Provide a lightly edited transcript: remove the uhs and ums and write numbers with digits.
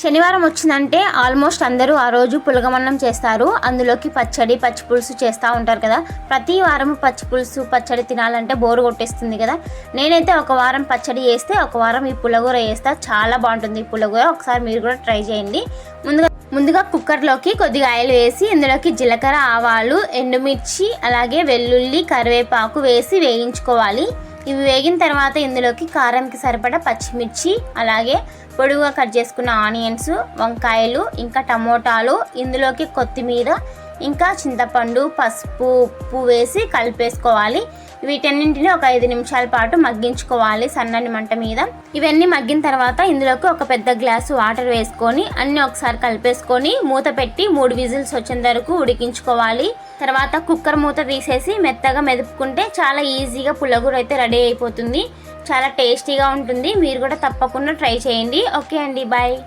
శనివారం వచ్చిందంటే ఆల్మోస్ట్ అందరూ ఆ రోజు పులగమన్నం చేస్తారు. అందులోకి పచ్చడి, పచ్చి పులుసు చేస్తూ ఉంటారు కదా. ప్రతి వారం పచ్చి పులుసు, పచ్చడి తినాలంటే బోరు కొట్టేస్తుంది కదా. నేనైతే ఒక వారం పచ్చడి చేస్తే ఒక వారం ఈ పులగూర చేస్తా. చాలా బాగుంటుంది ఈ పులగూర. ఒకసారి మీరు కూడా ట్రై చేయండి. ముందుగా కుక్కర్లోకి కొద్దిగా ఆయిల్ వేసి ఇందులోకి జీలకర్ర, ఆవాలు, ఎండుమిర్చి, అలాగే వెల్లుల్లి, కరివేపాకు వేసి వేయించుకోవాలి. ఇవి వేగిన తర్వాత ఇందులోకి కారంకి సరిపడా పచ్చిమిర్చి, అలాగే పొడుగుగా కట్ చేసుకున్న ఆనియన్స్, వంకాయలు, ఇంకా టమోటాలు, ఇందులోకి కొత్తిమీర, ఇంకా చింతపండు, పసుపు, ఉప్పు వేసి కలిపేసుకోవాలి. వీటన్నింటినీ ఒక 5 నిమిషాల పాటు మగ్గించుకోవాలి సన్నని మంట మీద. ఇవన్నీ మగ్గిన తర్వాత ఇందులోకి ఒక పెద్ద గ్లాసు వాటర్ వేసుకొని అన్నీ ఒకసారి కలిపేసుకొని మూత పెట్టి 3 విజిల్స్ వచ్చేంత వరకు ఉడికించుకోవాలి. తర్వాత కుక్కర్ మూత తీసేసి మెత్తగా మెదుపుకుంటే చాలా ఈజీగా పుల్లగూర అయితే రెడీ అయిపోతుంది. చాలా టేస్టీగా ఉంటుంది. మీరు కూడా తప్పకుండా ట్రై చేయండి. ఓకే అండి, బాయ్.